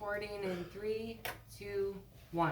Recording in 3, 2, 1.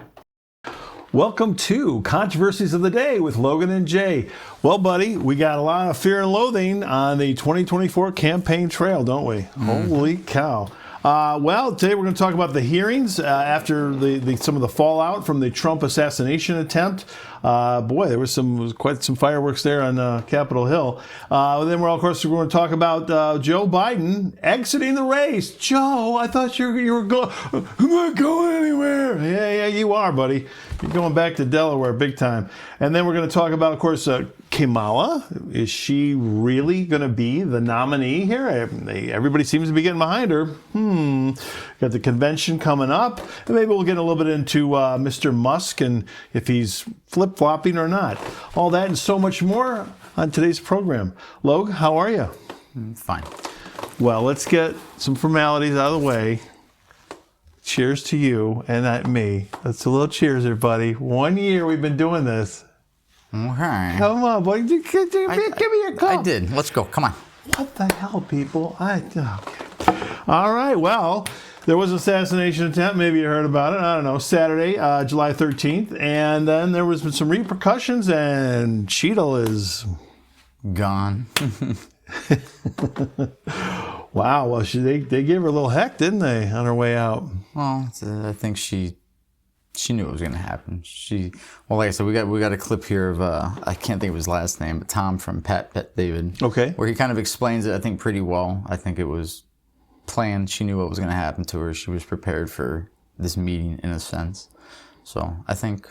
Welcome to Controversies of the Day with Logan and Jay. Well, buddy, we got a lot of fear and loathing on the 2024 campaign trail, don't we? Holy cow. Well, today we're going to talk about the hearings after some of the fallout from the Trump assassination attempt. Boy, there was quite some fireworks there on Capitol Hill. Then we're, of course, we're going to talk about Joe Biden exiting the race. Joe, I thought you were going. I'm not going anywhere. Yeah, you are, buddy. You're going back to Delaware big time. And then we're going to talk about, of course, Kamala. Is she really going to be the nominee here? Everybody seems to be getting behind her. Got the convention coming up. And maybe we'll get a little bit into Mr. Musk and if he's flip-flopping or not. All that and so much more on today's program. Log, how are you? Fine. Well, let's get some formalities out of the way. Cheers to you and not me. That's a little cheers there, buddy. 1 year we've been doing this. Okay. Come on, buddy. Give me a cup. I did. Let's go. Come on. What the hell, people? Okay. All right. Well, there was an assassination attempt. Maybe you heard about it. I don't know. Saturday, July 13th. And then there was some repercussions, and Cheatle is gone. Wow. Well, they gave her a little heck, didn't they, on her way out? Well, I think she knew it was going to happen. Well, like I said, we got a clip here of I can't think of his last name, but Tom from Pet David. Okay. Where he kind of explains it, I think, pretty well. I think it was planned. She knew what was going to happen to her. She was prepared for this meeting in a sense. So I think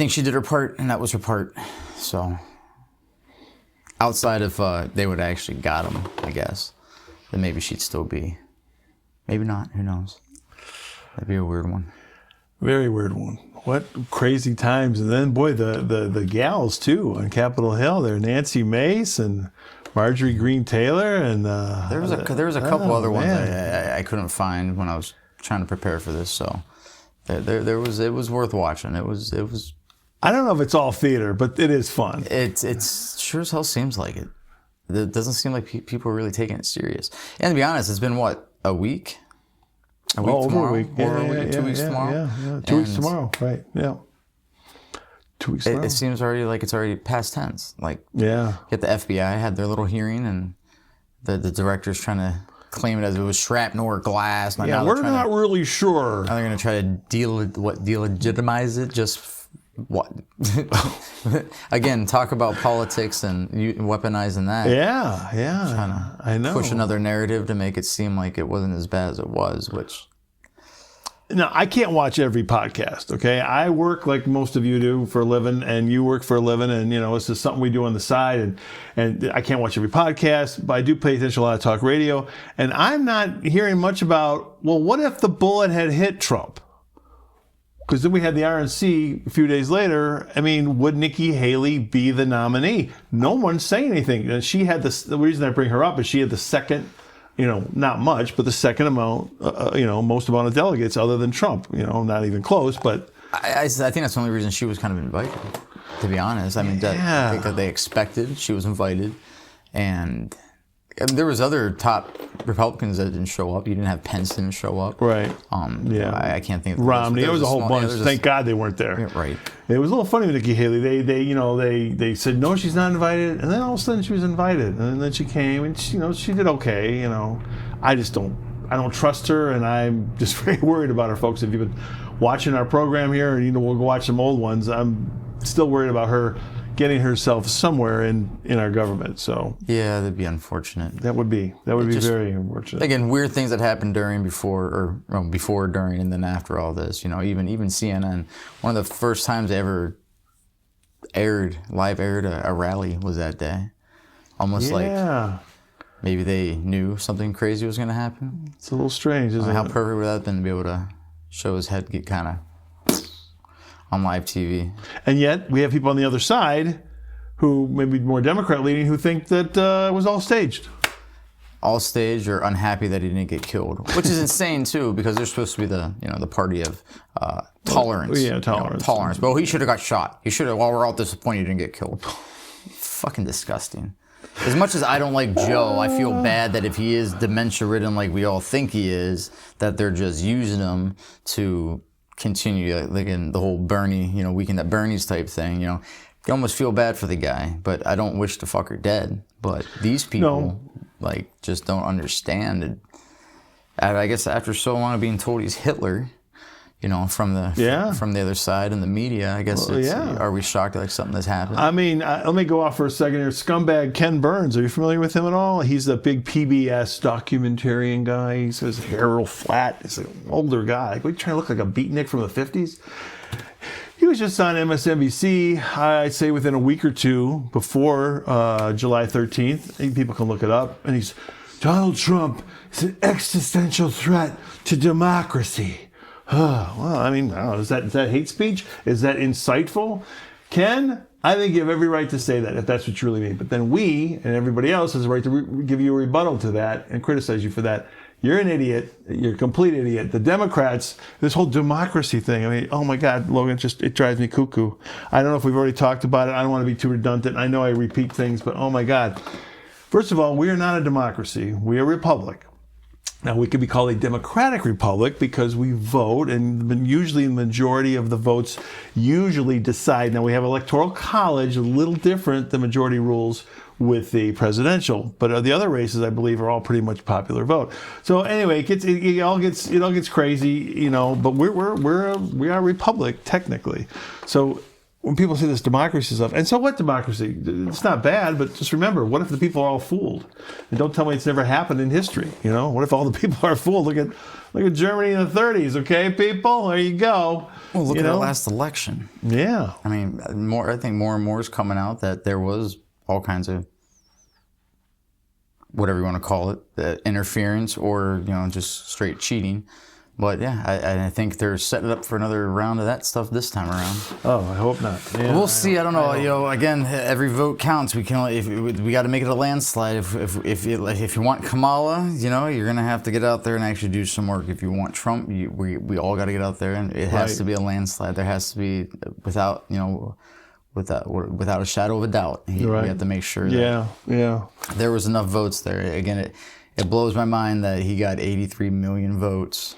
she did her part, and that was her part. So outside of they would have actually got him, I guess, then maybe she'd still be. Maybe not. Who knows? That'd be a weird one. Very weird one. What crazy times. And then, boy, the gals, too, on Capitol Hill. They're Nancy Mace and Marjorie Greene Taylor. And there was a couple other ones I couldn't find when I was trying to prepare for this. So it was worth watching. It was. I don't know if it's all theater, but it is fun. It's sure as hell seems like it. It doesn't seem like people are really taking it serious. And to be honest, it's been, what, a week? A week tomorrow? Over a week. Yeah, 2 weeks tomorrow? Yeah. 2 weeks tomorrow, right, yeah. 2 weeks tomorrow. It seems already like it's already past tense. Like, yeah. Get the FBI had their little hearing, and the director's trying to claim it as it was shrapnel or glass. Yeah, we're not really sure. Now they're going to try to delegitimize it, just what? Again, talk about politics and weaponizing that. Yeah. Trying to I know. push another narrative to make it seem like it wasn't as bad as it was, which... Now, I can't watch every podcast, okay? I work like most of you do for a living, and you work for a living, and, it's just something we do on the side, and I can't watch every podcast, but I do pay attention to a lot of talk radio, and I'm not hearing much about, well, what if the bullet had hit Trump? Because then we had the RNC a few days later. I mean, would Nikki Haley be the nominee? No one's saying anything. She had the reason I bring her up is she had the second, not much, but the second amount, most amount of delegates other than Trump. Not even close, but I think that's the only reason she was kind of invited, to be honest. I mean, I think that they expected she was invited, and there was other top Republicans that didn't show up. You didn't have Pence didn't show up. Right. I can't think of Romney. There was a whole bunch. Thank God they weren't there. Yeah, right. It was a little funny with Nikki Haley. They said no, she's not invited, and then all of a sudden she was invited, and then she came, and she did okay. I don't trust her, and I'm just very worried about her, folks. If you've been watching our program here, and we'll go watch some old ones, I'm still worried about her getting herself somewhere in our government. So yeah, that'd be unfortunate. That would be very unfortunate. Again, weird things that happened before, during, and then after all this. Even CNN. One of the first times they ever live aired a rally was that day. Almost like maybe they knew something crazy was going to happen. It's a little strange, isn't it? How perfect would that have been to be able to show his head get kind of on live TV. And yet, we have people on the other side who may be more Democrat-leaning who think that it was all staged. All staged or unhappy that he didn't get killed, which is insane, too, because they're supposed to be the party of tolerance. Yeah, tolerance. Tolerance. But he should have got shot. He should have, we're all disappointed he didn't get killed. Fucking disgusting. as much as I don't like Joe, I feel bad that if he is dementia-ridden like we all think he is, that they're just using him to continue, like in the whole Bernie, Weekend at Bernie's type thing, You almost feel bad for the guy, but I don't wish the fucker dead. But these people, just don't understand it. I guess after so long of being told he's Hitler, from the other side in the media, I guess are we shocked at something that's happened? I mean, let me go off for a second here. Scumbag Ken Burns, are you familiar with him at all? He's a big PBS documentarian guy. He says hair real flat. He's an older guy. Like, we trying to look like a beatnik from the 50s. He was just on MSNBC, I'd say within a week or two before July 13th. People can look it up. And he's, Donald Trump is an existential threat to democracy. Well, I mean, I don't know, is that hate speech? Is that insightful? Ken, I think you have every right to say that if that's what you really mean. But then we and everybody else has a right to give you a rebuttal to that and criticize you for that. You're an idiot. You're a complete idiot. The Democrats, this whole democracy thing, I mean, oh my God, Logan, it drives me cuckoo. I don't know if we've already talked about it. I don't want to be too redundant. I know I repeat things, but oh my God. First of all, we are not a democracy. We are a republic. Now, we could be called a democratic republic because we vote, and usually the majority of the votes usually decide. Now, we have electoral college, a little different than majority rules with the presidential, but the other races, I believe, are all pretty much popular vote. So anyway, it all gets crazy, But we are a republic technically. So when people say this democracy stuff, and so what democracy? It's not bad, but just remember, what if the people are all fooled? And don't tell me it's never happened in history. What if all the people are fooled? Look at Germany in the 30s, okay, people? There you go. Well, look at the last election. Yeah. I mean, I think more and more is coming out that there was all kinds of, whatever you want to call it, interference or, just straight cheating. But yeah, I think they're setting it up for another round of that stuff this time around. Oh, I hope not. Yeah, we'll see. I don't know. Again, every vote counts. We can only, we got to make it a landslide. If you want Kamala, you're gonna have to get out there and actually do some work. If you want Trump, we all got to get out there, and it has to be a landslide. There has to be without a shadow of a doubt. We have to make sure that there was enough votes there. Again, it blows my mind that he got 83 million votes.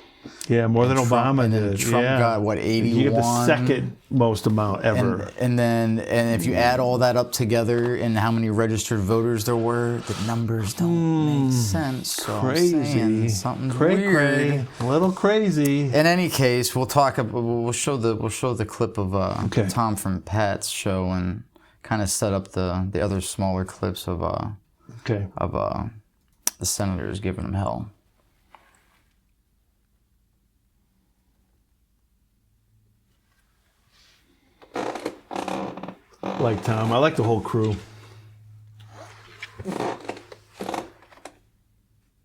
Yeah, more than Obama did. Trump got, 81? He got the second most amount ever. And if you add all that up together and how many registered voters there were, the numbers don't make sense. So crazy. Something's weird. A little crazy. In any case, we'll show the clip of Tom from Pat's show and kind of set up the other smaller clips of the senators giving him hell. Like Tom. I like the whole crew.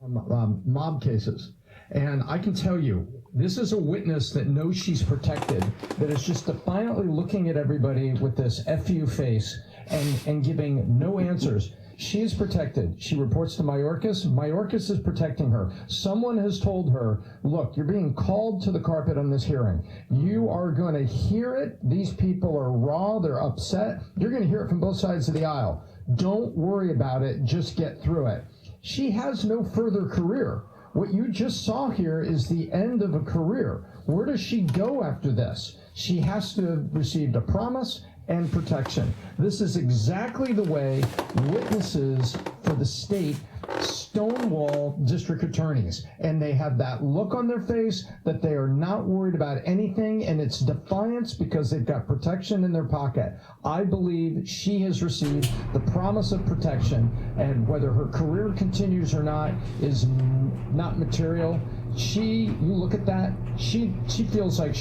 Mob cases. And I can tell you, this is a witness that knows she's protected, that is just defiantly looking at everybody with this FU face and giving no answers. She is protected. She reports to Mayorkas. Mayorkas is protecting her. Someone has told her, look, you're being called to the carpet on this hearing. You are going to hear it. These people are raw. They're upset. You're going to hear it from both sides of the aisle. Don't worry about it. Just get through it. She has no further career. What you just saw here is the end of a career. Where does she go after this? She has to have received a promise and protection. This is exactly the way witnesses for the state stonewall district attorneys, and they have that look on their face that they are not worried about anything, and it's defiance because they've got protection in their pocket. I believe she has received the promise of protection, and whether her career continues or not is not material. You look at that, she feels like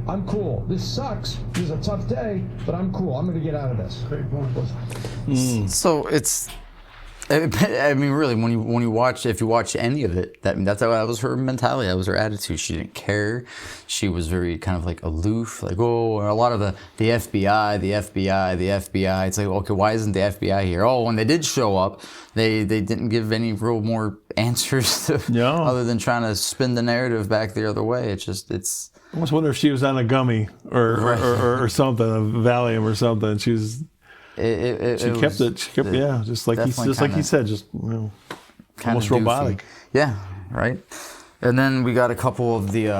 I'm cool. This sucks. This is a tough day, but I'm cool. I'm going to get out of this. So I mean, really, if you watch any of it, that was her mentality. That was her attitude. She didn't care. She was very kind of like aloof, like, oh, a lot of the FBI. It's like, okay, why isn't the FBI here? Oh, when they did show up, they didn't give any real more answers other than trying to spin the narrative back the other way. I almost wonder if she was on a gummy or something, a Valium or something. She was She kept it. She kept, yeah, just like he said, just almost robotic. Yeah, right. And then we got a couple of the.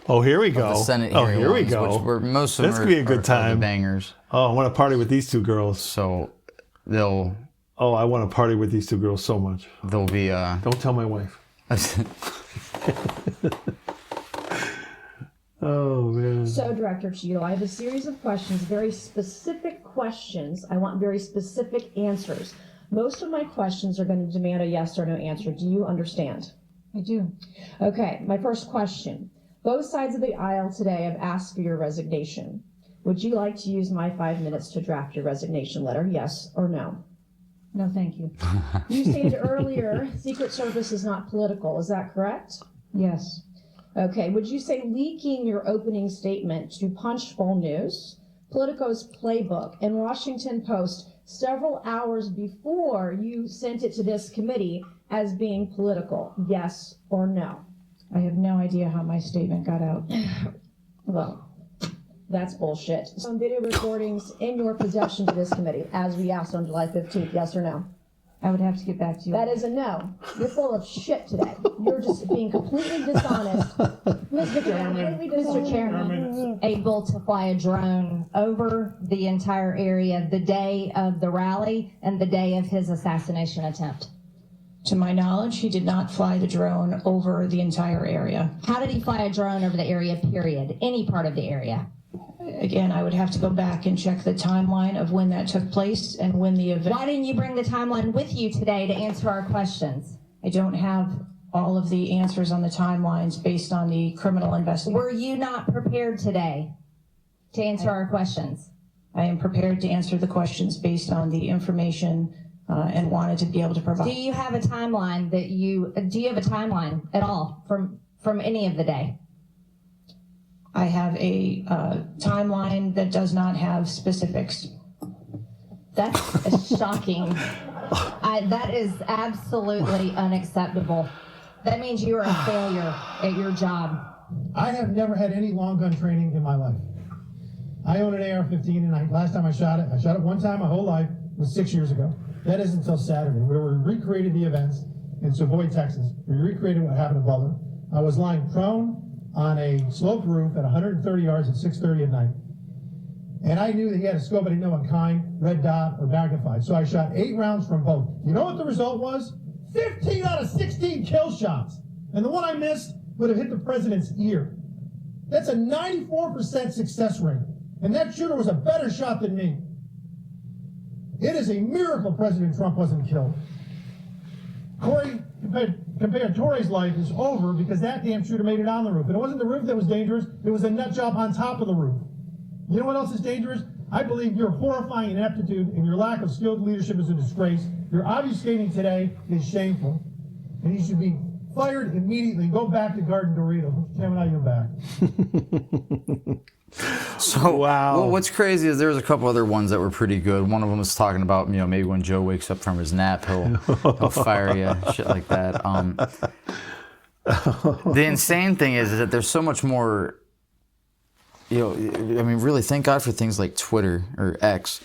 Oh, here we go. The Senate oh, here we ones, go. Which were, most of them That's gonna be a good time. The bangers. Oh, I want to party with these two girls. So they'll. Oh, I want to party with these two girls so much. They'll be. Don't tell my wife. Oh, man. So, Director Cheatle, I have a series of questions, very specific questions. I want very specific answers. Most of my questions are going to demand a yes or no answer. Do you understand? I do. Okay, my first question. Both sides of the aisle today have asked for your resignation. Would you like to use my 5 minutes to draft your resignation letter, yes or no? No, thank you. You stated earlier, Secret Service is not political. Is that correct? Yes. Okay, would you say leaking your opening statement to Punchbowl News, Politico's Playbook, and Washington Post several hours before you sent it to this committee as being political, yes or no? I have no idea how my statement got out. Well, that's bullshit. Some video recordings in your possession to this committee, as we asked on July 15th, yes or no? I would have to get back to you. That is a no. You're full of shit today. You're just being completely dishonest. Mr. Chairman, able to fly a drone over the entire area the day of the rally and the day of his assassination attempt. To my knowledge, he did not fly the drone over the entire area. How did he fly a drone over the area, period? Any part of the area? Again, I would have to go back and check the timeline of when that took place and when the event. Why didn't you bring the timeline with you today to answer our questions? I don't have all of the answers on the timelines based on the criminal investigation. Were you not prepared today to answer our questions? I am prepared to answer the questions based on the information and wanted to be able to provide. Do you have a timeline at all from any of the day? I have a timeline that does not have specifics. That's shocking. That is absolutely unacceptable. That means you are a failure at your job. I have never had any long gun training in my life. I own an AR-15, and last time I shot it one time my whole life, was 6 years ago. That is until Saturday, where we recreated the events in Savoy, Texas. We recreated what happened in Butler. I was lying prone on a sloped roof at 130 yards at 6:30 at night. And I knew that he had a scope, but I didn't know what kind, red dot or magnified. So I shot 8 rounds from both. You know what the result was? 15 out of 16 kill shots. And the one I missed would have hit the president's ear. That's a 94% success rate. And that shooter was a better shot than me. It is a miracle President Trump wasn't killed. Corey, compared Tory's life is over because that damn shooter made it on the roof. And it wasn't the roof that was dangerous, it was a nut job on top of the roof. You know what else is dangerous? I believe your horrifying ineptitude and your lack of skilled leadership is a disgrace. Your obfuscating today is shameful. And you should be fired immediately. Go back to Garden Doritos. Gemini, you're back. So, wow. Well, what's crazy is there's a couple other ones that were pretty good. One of them was talking about, maybe when Joe wakes up from his nap, he'll fire you, shit like that. The insane thing is that there's so much more, really thank God for things like Twitter or X,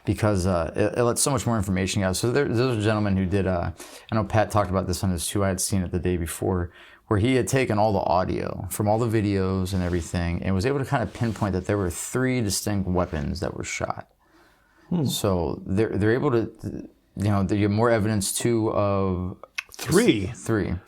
because it lets so much more information out. So there's a gentleman who did, I know Pat talked about this on his too, I had seen it the day before, where he had taken all the audio from all the videos and everything and was able to kind of pinpoint that there were 3 distinct weapons that were shot. So they're able to, they have more evidence too of 3. 3. You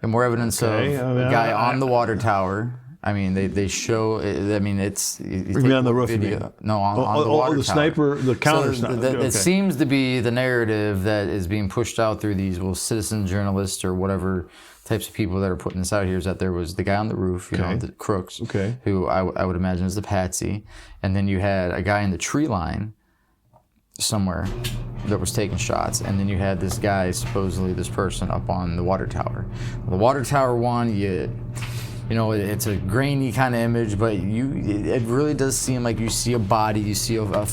have more evidence of a guy on the water tower. I mean, they show. I mean, it's. You mean on the roof? Video. No, on the water tower. Sniper, the counter so sniper. It seems to be the narrative that is being pushed out through these citizen journalists or whatever types of people that are putting this out here, is that there was the guy on the roof, the crooks, who I would imagine is the patsy, and then you had a guy in the tree line somewhere that was taking shots, and then you had this guy, supposedly this person, up on the water tower. The water tower one, you you know, it's a grainy kind of image, but it really does seem like you see a body, you see a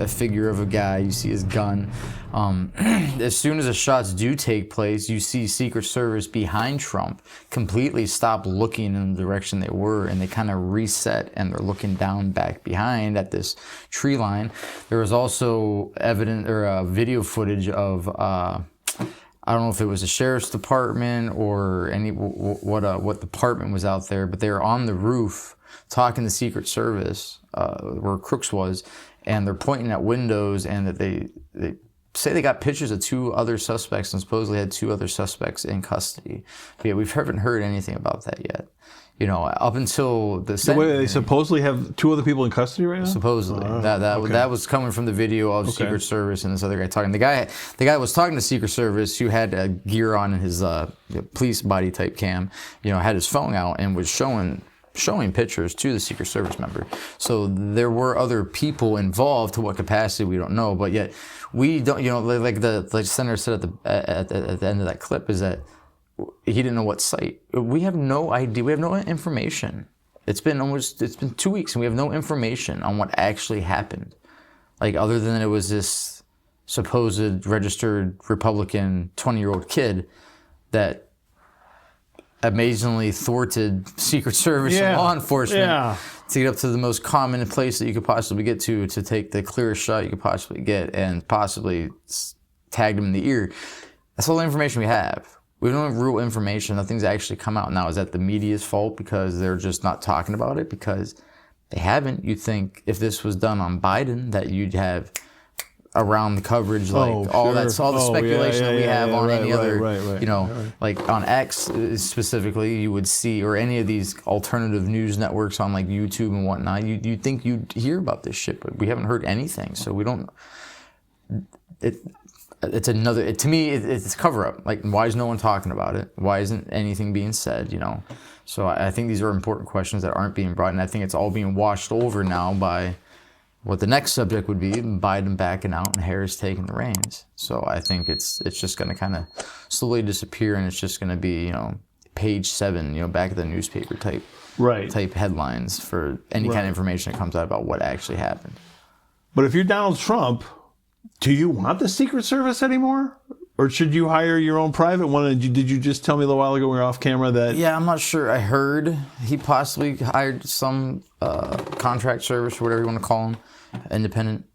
figure of a guy, you see his gun. As soon as the shots do take place, you see Secret Service behind Trump completely stop looking in the direction they were, and they kind of reset, and they're looking down back behind at this tree line. There was also video footage of I don't know if it was the sheriff's department or what department was out there, but they were on the roof talking to Secret Service where Crooks was, and they're pointing at windows, and that they say they got pictures of 2 other suspects and supposedly had 2 other suspects in custody. But yeah, we haven't heard anything about that yet. You know, up until the So wait, they supposedly have 2 other people in custody right now? Supposedly. That was coming from the video of Secret Service and this other guy talking. The guy was talking to Secret Service, who had gear on in his police body type cam, you know, had his phone out and was showing pictures to the Secret Service member. So there were other people involved. To what capacity, we don't know. But yet we don't, you know, like the senator said at the end of that clip, is that he didn't know what site. We have no idea. We have no information. It's been 2 weeks, and we have no information on what actually happened. Like, other than it was this supposed registered Republican 20-year-old kid that amazingly thwarted Secret Service and law enforcement to get up to the most common place that you could possibly get to take the clearest shot you could possibly get, and possibly tagged him in the ear. That's all the information we have. We don't have real information. Nothing's actually come out. Now, is that the media's fault because they're just not talking about it? Because they haven't. You'd think if this was done on Biden, that you'd have around the coverage, like all the speculation that we have on any other, you know, like on X specifically, you would see, or any of these alternative news networks on like YouTube and whatnot. You'd think you'd hear about this shit, but we haven't heard anything. So we don't. It's another, to me, it's cover up. Like, why is no one talking about it? Why isn't anything being said, you know? So I think these are important questions that aren't being brought, and I think it's all being washed over now by what the next subject would be, Biden backing out and Harris taking the reins. So I think it's just going to kind of slowly disappear, and it's just going to be, you know, page 7, you know, back of the newspaper type headlines for any kind of information that comes out about what actually happened. But if you're Donald Trump, do you want the Secret Service anymore? Or should you hire your own private one? And did you just tell me a little while ago when we were off camera that... Yeah, I'm not sure. I heard he possibly hired some contract service, or whatever you want to call them, independent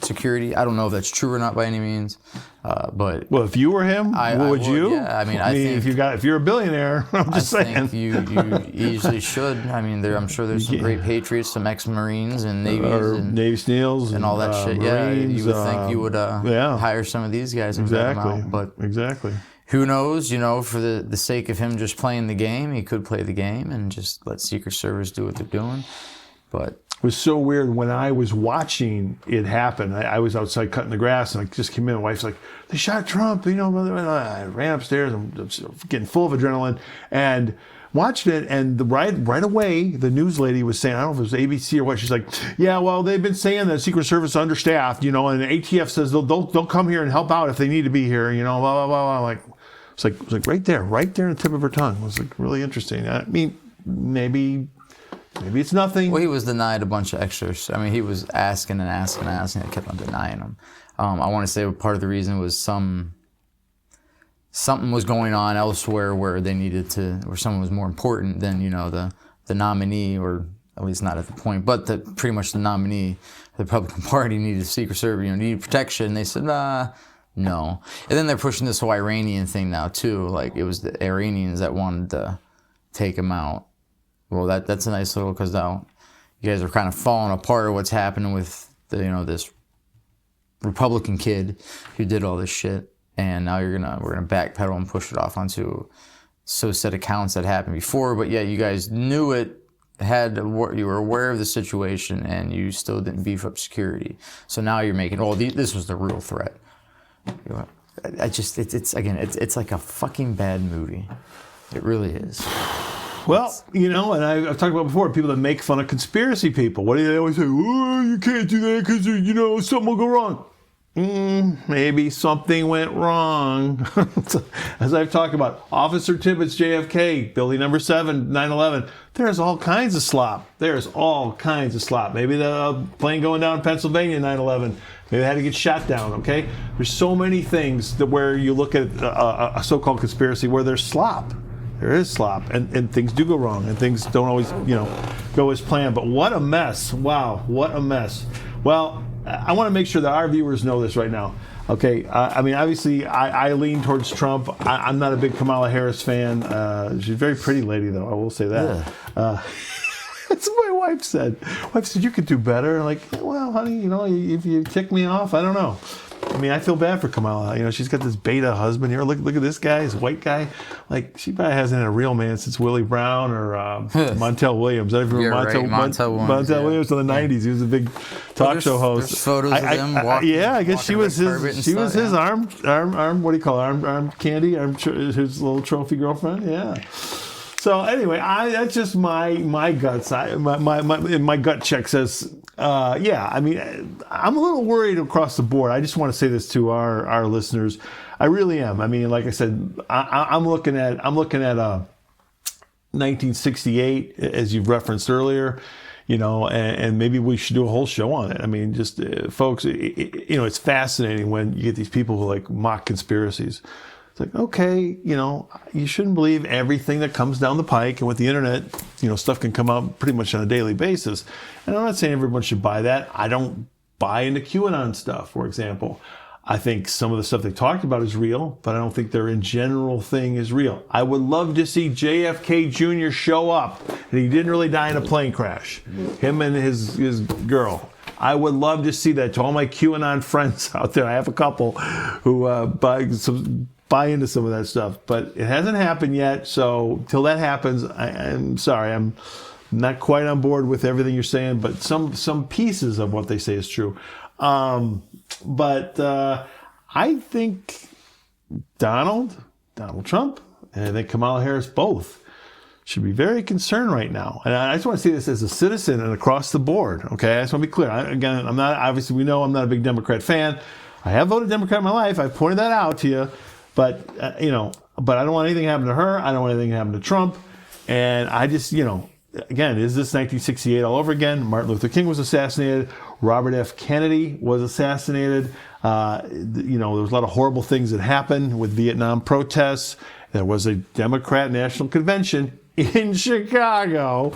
security. I don't know if that's true or not by any means. But well, if you were him, would you? Yeah, I mean, I think if you're a billionaire, I'm just saying. I think you easily should. I mean, I'm sure there's some great patriots, some ex-Marines and Navies, and Navy SEALs and all that shit. Marines, you would think you would hire some of these guys and vet them out. But who knows? You know, for the sake of him just playing the game, he could play the game and just let Secret Service do what they're doing. But it was so weird when I was watching it happen. I was outside cutting the grass, and I just came in. My wife's like, "They shot Trump," you know. I ran upstairs. I'm getting full of adrenaline and watched it. And right away, the news lady was saying, I don't know if it was ABC or what. She's like, "Yeah, well, they've been saying that Secret Service is understaffed, you know, and ATF says they'll come here and help out if they need to be here, you know." Blah blah blah. Like, it was like right there in the tip of her tongue. It was like really interesting. I mean, maybe it's nothing. Well, he was denied a bunch of extras. I mean, he was asking and asking and asking. They kept on denying him. I want to say part of the reason was something was going on elsewhere where they needed to, where someone was more important than, you know, the nominee, or at least not at the point, but pretty much the nominee, the Republican Party needed Secret Service, you know, needed protection. And they said, no. And then they're pushing this whole Iranian thing now too. Like, it was the Iranians that wanted to take him out. Well, that's a nice little, because now you guys are kind of falling apart of what's happening with this Republican kid who did all this shit, and now we're gonna backpedal and push it off onto set accounts that happened before. But yeah, you guys knew it, you were aware of the situation, and you still didn't beef up security. So now you're making, this was the real threat. It's like a fucking bad movie. It really is. Well, you know, and I've talked about before, people that make fun of conspiracy people. What do they always say? "Oh, you can't do that because, you know, something will go wrong." maybe something went wrong. As I've talked about, Officer Tippett's JFK, building number 7, 9/11. There's all kinds of slop. There's all kinds of slop. Maybe the plane going down in Pennsylvania, 9/11. Maybe they had to get shot down, okay? There's so many things that where you look at a so-called conspiracy where there's slop. There is slop, and things do go wrong, and things don't always, go as planned. But what a mess. Wow, what a mess. Well, I want to make sure that our viewers know this right now. Okay, I mean, obviously, I lean towards Trump. I'm not a big Kamala Harris fan. She's a very pretty lady, though. I will say that. Yeah. That's what my wife said. Wife said, you could do better. I'm like, well, honey, if you tick me off, I don't know. I mean, I feel bad for Kamala. She's got this beta husband here. Look at this guy, this white guy. Like, she probably hasn't had a real man since Willie Brown or Montel Williams. I remember Montel Williams in the 90s. He was a big talk show host. There's photos of him walking. Yeah, I guess she was his arm. What do you call it? Arm candy. His little trophy girlfriend. Yeah. So anyway, that's just my guts. My gut check says, I mean, I'm a little worried across the board. I just want to say this to our listeners. I really am. I mean, like I said, I'm looking at 1968 as you've referenced earlier. And maybe we should do a whole show on it. I mean, just folks, it's fascinating when you get these people who like mock conspiracies. It's like, okay, you shouldn't believe everything that comes down the pike. And with the internet, stuff can come out pretty much on a daily basis. And I'm not saying everyone should buy that. I don't buy into QAnon stuff, for example. I think some of the stuff they talked about is real, but I don't think their in general thing is real. I would love to see JFK Jr. show up, and he didn't really die in a plane crash. Him and his girl. I would love to see that. To all my QAnon friends out there, I have a couple who buy into some of that stuff, but it hasn't happened yet. So till that happens, I'm sorry, I'm not quite on board with everything you're saying, but some pieces of what they say is true. But I think Donald Trump, and I think Kamala Harris both should be very concerned right now. And I just want to say this as a citizen and across the board. Okay, I just want to be clear. I'm not. Obviously, we know I'm not a big Democrat fan. I have voted Democrat in my life. I pointed that out to you. But, but I don't want anything to happen to her. I don't want anything to happen to Trump. And I just, again, is this 1968 all over again? Martin Luther King was assassinated. Robert F. Kennedy was assassinated. There was a lot of horrible things that happened with Vietnam protests. There was a Democrat National Convention in Chicago.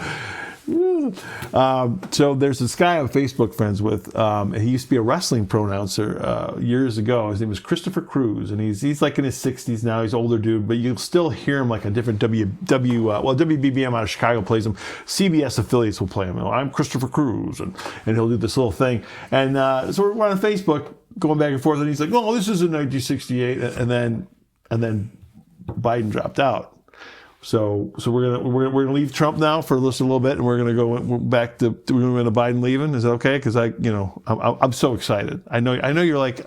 So there's this guy I'm Facebook friends with. He used to be a wrestling pronouncer years ago. His name was Christopher Cruz, and he's like in his 60s now. He's an older dude, but you'll still hear him like a different WBBM out of Chicago plays him. CBS affiliates will play him. I'm Christopher Cruz, and he'll do this little thing. And so we're on Facebook going back and forth, and he's like, "Oh, this is in 1968," and then Biden dropped out. So we're gonna leave Trump now for just a little bit, and we're gonna go back to Biden leaving. Is that okay? Because I'm so excited. I know you're like,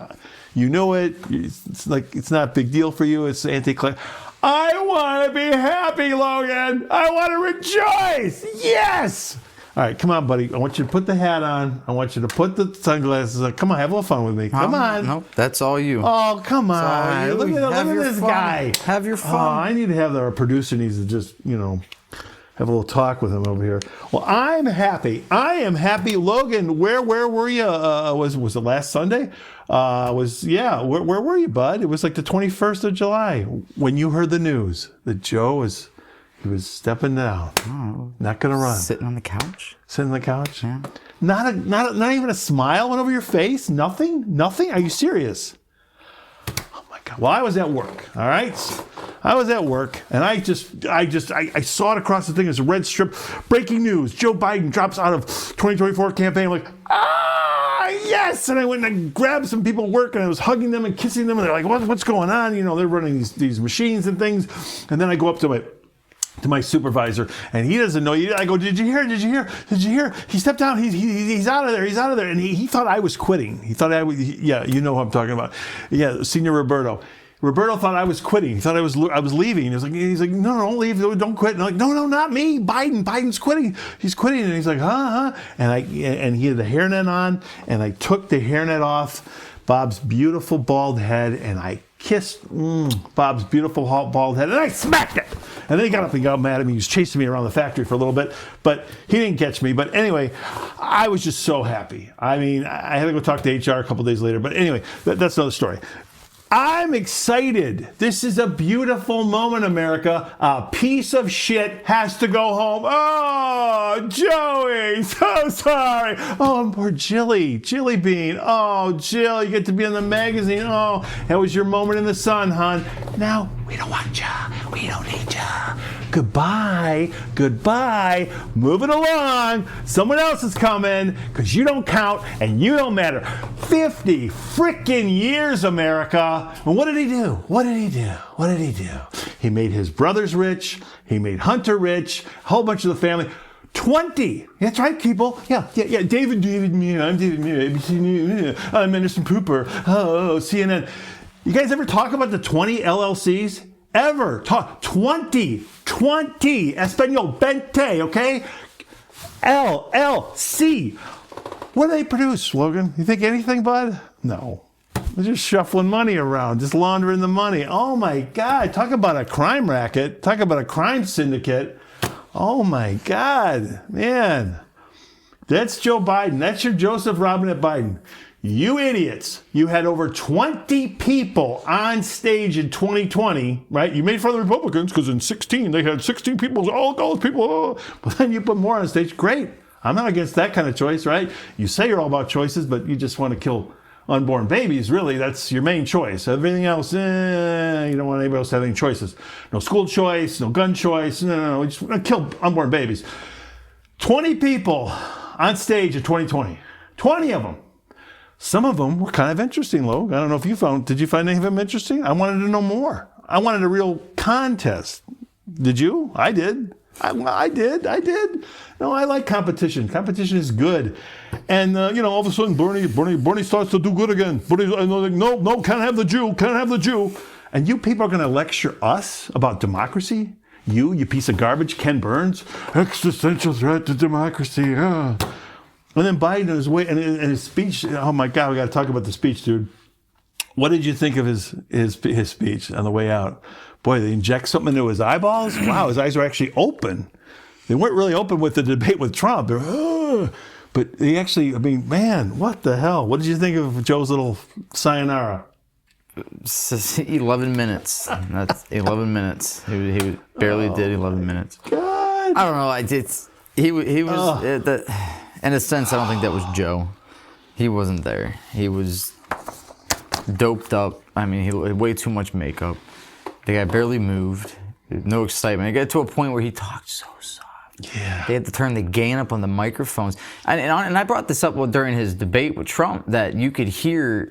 it. It's like it's not a big deal for you. It's anti-climate. I want to be happy, Logan. I want to rejoice. Yes. All right, come on, buddy. I want you to put the hat on. I want you to put the sunglasses on. Come on, have a little fun with me. Come on. Nope, that's all you. Oh, come on. Look at this guy. Have your fun. Oh, I need to have our producer needs to just, have a little talk with him over here. Well, I'm happy. I am happy. Logan, where were you? Was it last Sunday? Where were you, bud? It was like the 21st of July when you heard the news that Joe was... He was stepping down. Oh, not gonna run. Sitting on the couch. Sitting on the couch. Yeah. Not even a smile went over your face. Nothing. Are you serious? Oh my God. Well, I was at work. All right. I was at work, and I saw it across the thing as a red strip. Breaking news: Joe Biden drops out of 2024 campaign. I'm like, yes! And I went and I grabbed some people at work, and I was hugging them and kissing them, and they're like, what's going on? They're running these machines and things, and then I go up to my supervisor, and he doesn't know you. I go, did you hear? He stepped down. He's out of there. And he thought I was quitting. He thought you know who I'm talking about. Yeah, Senior Roberto. Roberto thought I was quitting. He thought I was leaving. He's like, no, don't leave. Don't quit. And I'm like, no, not me. Biden's quitting. He's quitting. And he's like, huh? And he had the hairnet on, and I took the hairnet off Bob's beautiful bald head, and I kissed Bob's beautiful bald head, and I smacked it. And then he got up and got mad at me. He was chasing me around the factory for a little bit, but he didn't catch me. But anyway, I was just so happy. I mean, I had to go talk to HR a couple days later, but anyway, that's another story. I'm excited. This is a beautiful moment, America. A piece of shit has to go home. Oh, Joey, so sorry. Oh, and poor Jilly Bean. Oh, Jill, you get to be in the magazine. Oh, that was your moment in the sun, hon. Now, we don't want you. We don't need you. Goodbye. Move it along. Someone else is coming because you don't count and you don't matter. 50 freaking years, America. And what did he do? He made his brothers rich. He made Hunter rich. A whole bunch of the family. 20. That's right, people. Yeah. David Muir. I'm David Muir. ABC News. I'm Anderson Cooper. Oh, CNN. You guys ever talk about the 20 LLCs? Ever talk? 20. Espanol, Bente, okay? LLC. What do they produce, Logan? You think anything, bud? No. They're just shuffling money around, just laundering the money. Oh my God, talk about a crime racket. Talk about a crime syndicate. Oh my God, man. That's Joe Biden. That's your Joseph Robinette Biden. You idiots. You had over 20 people on stage in 2020, right? You made fun of the Republicans because in 16, they had 16 people, all those people. Oh. But then you put more on stage. Great. I'm not against that kind of choice, right? You say you're all about choices, but you just want to kill unborn babies. Really, that's your main choice. Everything else, you don't want anybody else to have any choices. No school choice, no gun choice. No. We just want to kill unborn babies. 20 people on stage in 2020. 20 of them. Some of them were kind of interesting, Lo. I don't know if did you find any of them interesting? I wanted to know more. I wanted a real contest. Did you? I did. I did. No, I like competition. Competition is good. And, all of a sudden, Bernie starts to do good again. No, can't have the Jew. And you people are going to lecture us about democracy? You piece of garbage, Ken Burns? Existential threat to democracy. And then Biden and his speech. Oh my God, we got to talk about the speech, dude. What did you think of his speech on the way out? Boy, they inject something into his eyeballs. Wow, his eyes were actually open. They weren't really open with the debate with Trump. But they actually, man, what the hell? What did you think of Joe's little sayonara? 11 minutes. That's 11 minutes. He barely did 11 minutes. God. I don't know. He was. In a sense, I don't think that was Joe. He wasn't there. He was doped up. He had way too much makeup. The guy barely moved. No excitement. It got to a point where he talked so soft. Yeah. They had to turn the gain up on the microphones. And I brought this up during his debate with Trump, that you could hear,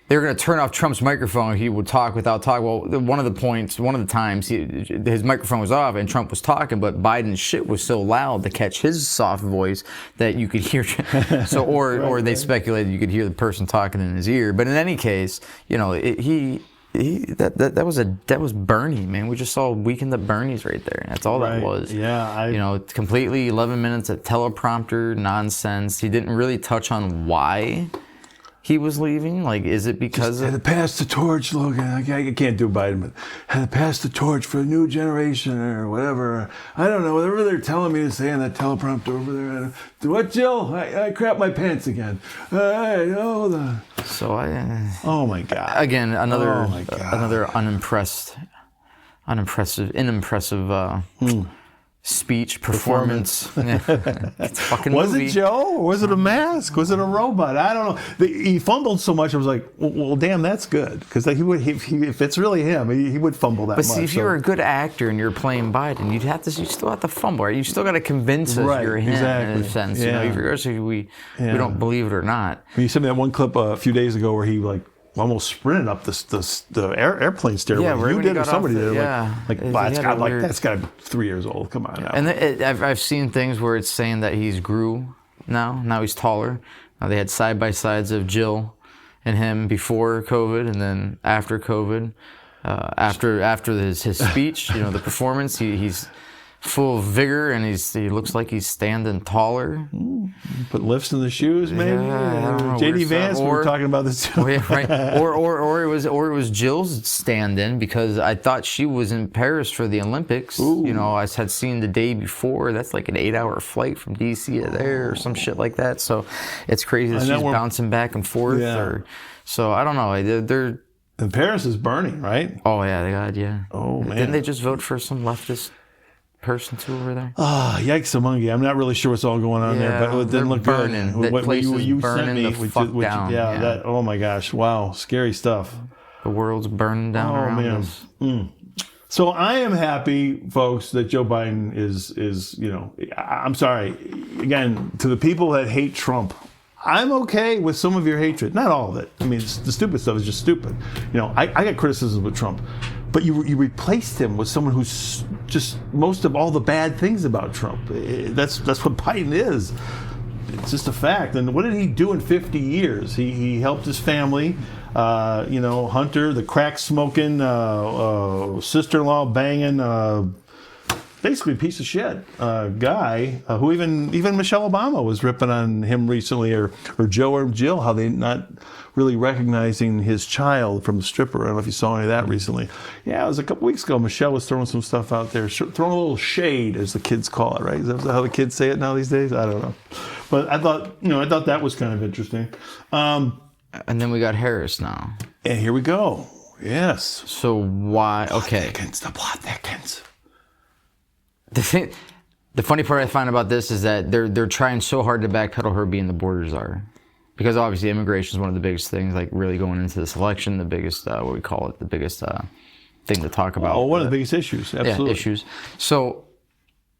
they were going to turn off Trump's microphone. He would talk without talking. Well, one of the times, his microphone was off and Trump was talking, but Biden's shit was so loud to catch his soft voice that you could hear. So, or they speculated you could hear the person talking in his ear. But in any case, that was Bernie, man. We just saw Weekend at Bernie's right there. That's all that was. Yeah. Completely 11 minutes of teleprompter nonsense. He didn't really touch on why he was leaving. Like, is it because had to pass the torch, Logan? I can't do Biden, but had to pass the torch for a new generation or whatever. I don't know. Whatever they're telling me to say on that teleprompter over there. What, Jill? I crap my pants again. Hold on. So oh my God. Again, another unimpressive speech, performance. It's a fucking was movie. it Joe? Or was it a mask? Was it a robot? I don't know. He fumbled so much. I was like, well, damn, that's good, because if it's really him, he would fumble that much. But see, if you're a good actor and you're playing Biden, you still have to fumble. Right? You still got to convince us you're him, in a sense. Yeah. Regardless if we don't believe it or not. You sent me that one clip a few days ago where he almost sprinted up the airplane stairway. Yeah, you did or somebody did. That's got to be 3 years old. Come on now. And I've seen things where it's saying that he's grew now. Now he's taller. Now they had side-by-sides of Jill and him before COVID and then after COVID. After his speech, the performance, he's full of vigor and he looks like he's standing taller. Put lifts in the shoes, maybe. Yeah, I don't know, JD weird Vance, stuff. we were talking about this too. Oh, yeah, right. Or it was Jill's stand-in because I thought she was in Paris for the Olympics. Ooh. You know, I had seen the day before. That's like an 8-hour flight from DC to there or some shit like that. So it's crazy that she's bouncing back and forth. Yeah. So I don't know. They're And Paris is burning, right? oh yeah, God, yeah. Oh man. Didn't they just vote for some leftist person too over there? Ah, yikes, monkey. I'm not really sure what's all going on there, Yeah, but it didn't look burning. good. That place is you burning the fuck down. Yeah, Yeah. that. Oh my gosh, wow, scary stuff. The world's burning down around us. So I am happy, folks, that Joe Biden is you know, I'm sorry, again, to the people that hate Trump, I'm okay with some of your hatred. Not all of it. I mean, the stupid stuff is just stupid. You know, I got criticisms with Trump, but you replaced him with someone who's just most of all the bad things about Trump. That's what Biden is. It's just a fact. And what did he do in 50 years? He helped his family. You know, Hunter, the crack smoking, sister-in-law banging, basically a piece of shit guy who even Michelle Obama was ripping on him recently, or Joe or Jill, how they not really recognizing his child from the stripper. I don't know if you saw any of that recently. Yeah, it was a couple weeks ago. Michelle was throwing some stuff out there, throwing a little shade, as the kids call it, right? Is that how the kids say it now these days? I don't know. But I thought that was kind of interesting. And then we got Harris now. And here we go. Yes. So why? Okay. The plot thickens. The funny part I find about this is that they're trying so hard to backpedal her being the border czar, because obviously immigration is one of the biggest things, like really going into this election, the biggest what we call it, the biggest thing to talk about. Oh, one of the biggest issues. Absolutely. Yeah, issues. So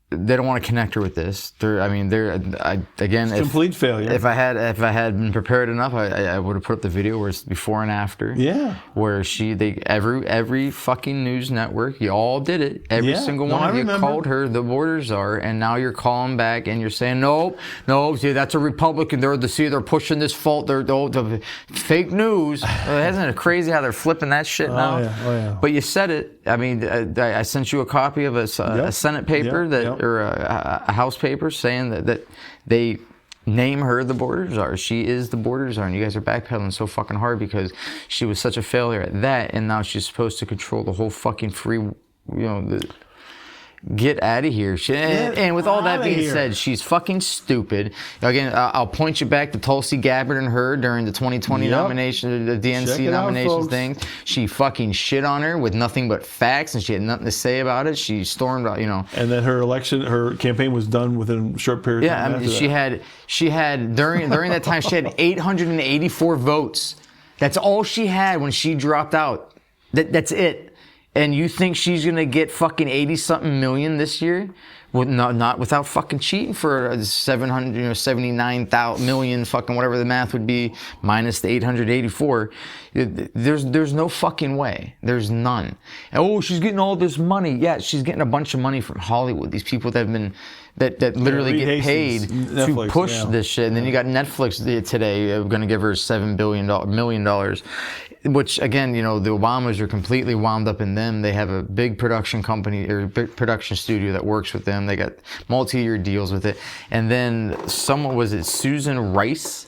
they don't want to connect her with this. Complete failure. If I had been prepared enough, I would have put up the video where it's before and after. Yeah. Where every fucking news network, you all did it. Every single one of you called her the border czar, and now you're calling back and you're saying no, see, that's a Republican. They're pushing this fault. They're the fake news. Isn't it crazy how they're flipping that shit now? Oh yeah. But you said it. I mean, I sent you a copy of a Senate paper or a House paper saying that they name her the border czar. She is the border czar, and you guys are backpedaling so fucking hard because she was such a failure at that, and now she's supposed to control the whole fucking free, get out of here. And with all that being said, she's fucking stupid. Again, I'll point you back to Tulsi Gabbard and her during the 2020 nomination, the DNC nomination thing. She fucking shit on her with nothing but facts, and she had nothing to say about it. She stormed out, And then her campaign was done within a short period of time. Yeah, I mean, she had during that time she had 884 votes. That's all she had when she dropped out. That's it. And you think she's gonna get fucking 80-something million this year? Well, not without fucking cheating for 79 million, fucking whatever the math would be, minus the 884. There's no fucking way. There's none. Oh, she's getting all this money. Yeah, she's getting a bunch of money from Hollywood. These people that have been that literally get paid Netflix, to push this shit. And then you got Netflix today going to give her $7 million. Which again, the Obamas are completely wound up in them. They have a big production company or big production studio that works with them. They got multi-year deals with it. And then Susan Rice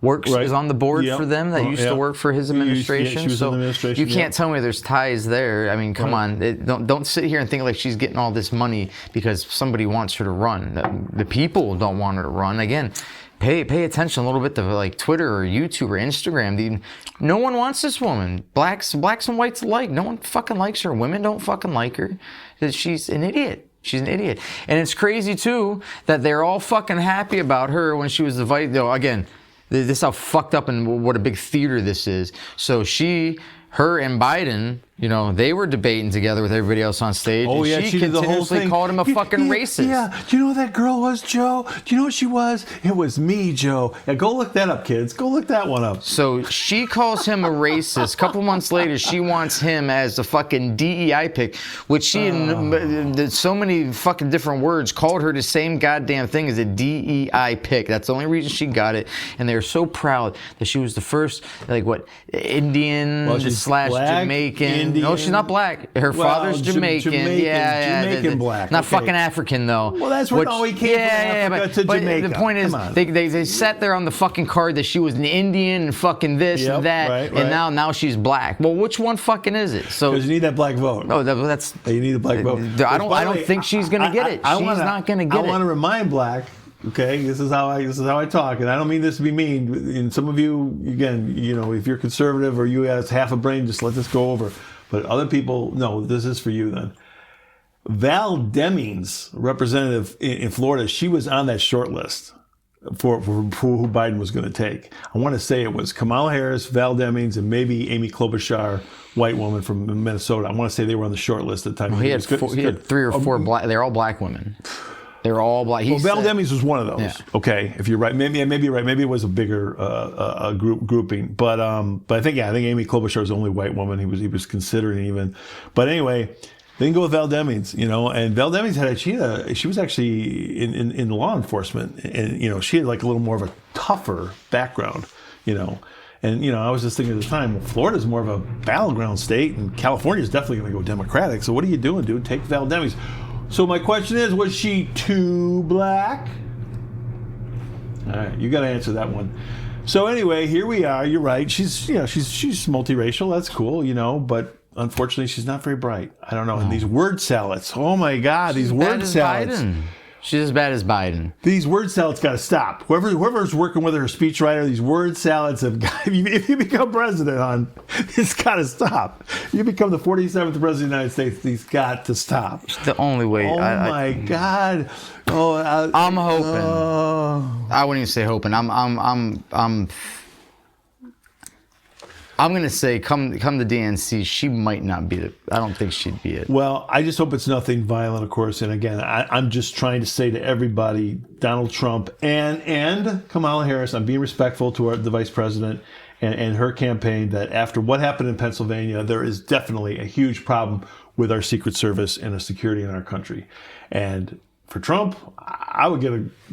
is on the board for them that used to work for his administration. She was in the administration. You can't tell me there's ties there. I mean, come on. Don't sit here and think like she's getting all this money because somebody wants her to run. The people don't want her to run. Again, pay attention a little bit to like Twitter or YouTube or Instagram. No one wants this woman. Blacks and whites alike. No one fucking likes her. Women don't fucking like her. She's an idiot. She's an idiot. And it's crazy too that they're all fucking happy about her when she was the vice. Again, this is how fucked up and what a big theater this is. So her and Biden, they were debating together with everybody else on stage. Oh, and yeah, she did the whole thing. Called him a fucking racist. Yeah, do you know who that girl was, Joe? Do you know what she was? It was me, Joe. Yeah, go look that up, kids. Go look that one up. So she calls him a racist. A couple months later, she wants him as the fucking DEI pick, which she, in so many fucking different words, called her the same goddamn thing as a DEI pick. That's the only reason she got it. And they were so proud that she was the first, Indian / Black, Jamaican, Indian. No, she's not black. Her Well, father's Jamaican. Jamaican black. Not Okay. fucking African though. Well, that's what. No, he came from Africa to Jamaica. The point is, Come on. they sat there on the fucking card that she was an Indian and fucking this and that, and now she's black. Well, which one fucking is it? So because you need that black vote. No, that's you need a black vote. I don't think she's gonna get it. She's not gonna get it. I want to remind black. Okay, this is how I talk, and I don't mean this to be mean. And some of you, again, if you're conservative or you have half a brain, just let this go over. But other people, no, this is for you then. Val Demings, representative in Florida, she was on that short list for who Biden was going to take. I want to say it was Kamala Harris, Val Demings, and maybe Amy Klobuchar, white woman from Minnesota. I want to say they were on the short list at the time. Well, he had 3 or 4 black. They're all black women. They're all black. Well, Val Demings was one of those. Yeah. Okay, if you're right, maybe you're right. Maybe it was a bigger grouping. But I think Amy Klobuchar was the only white woman he was considering even. But anyway, they didn't go with Val Demings, And Val Demings she was actually in law enforcement, and she had like a little more of a tougher background, And I was just thinking at the time, Florida's more of a battleground state, and California's definitely going to go Democratic. So what are you doing, dude? Take Val Demings. So my question is, was she too black? All right, you got to answer that one. So anyway, here we are. You're right. She's multiracial. That's cool, But unfortunately, she's not very bright. I don't know. And these word salads. Oh my God, these word salads. She's as bad as Biden. These word salads got to stop. Whoever's working with her speechwriter, these word salads have got. If you become president, it's got to stop. You become the 47th president of the United States. These got to stop. It's the only way. Oh my God. Oh, I'm hoping. I wouldn't even say hoping. I'm going to say, come the DNC, she might not be it. I don't think she'd be it. Well, I just hope it's nothing violent, of course. And again, I'm just trying to say to everybody, Donald Trump and Kamala Harris, I'm being respectful to the vice president and her campaign, that after what happened in Pennsylvania, there is definitely a huge problem with our Secret Service and the security in our country. And for Trump, I would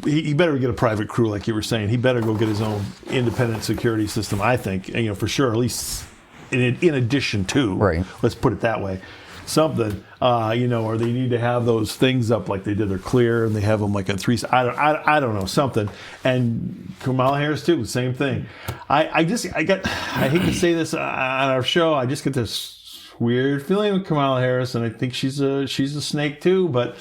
he better get a private crew, like you were saying. He better go get his own independent security system, I think, for sure, at least in addition to, right. Let's put it that way, something, or they need to have those things up like they did their Clear, and they have them like on 3, I don't know, something. And Kamala Harris too, same thing. I hate to say this on our show, I just get this weird feeling with Kamala Harris, and I think she's a snake too, but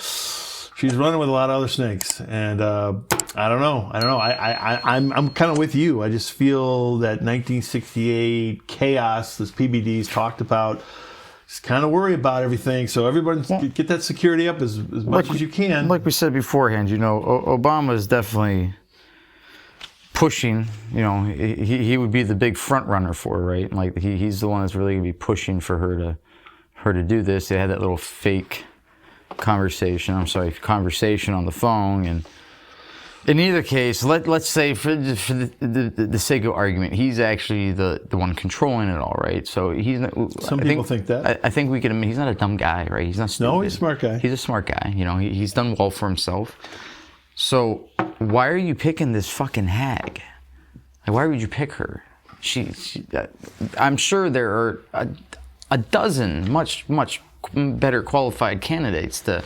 she's running with a lot of other snakes, and I don't know. I'm kind of with you. I just feel that 1968 chaos, this PBD's talked about, just kind of worry about everything. So everybody get that security up as much as you can. Like we said beforehand, Obama is definitely pushing. He would be the big front runner for her, right? Like he's the one that's really gonna be pushing for her to do this. They had that little fake conversation on the phone, and in either case, let's say for the sake of argument, he's actually the one controlling it all, right? So he's not, some people think that. I think we can admit he's not a dumb guy, right? He's not stupid. No, he's a smart guy. He's a smart guy. He's done well for himself. So why are you picking this fucking hag? Like, why would you pick her? I'm sure there are a dozen much better qualified candidates to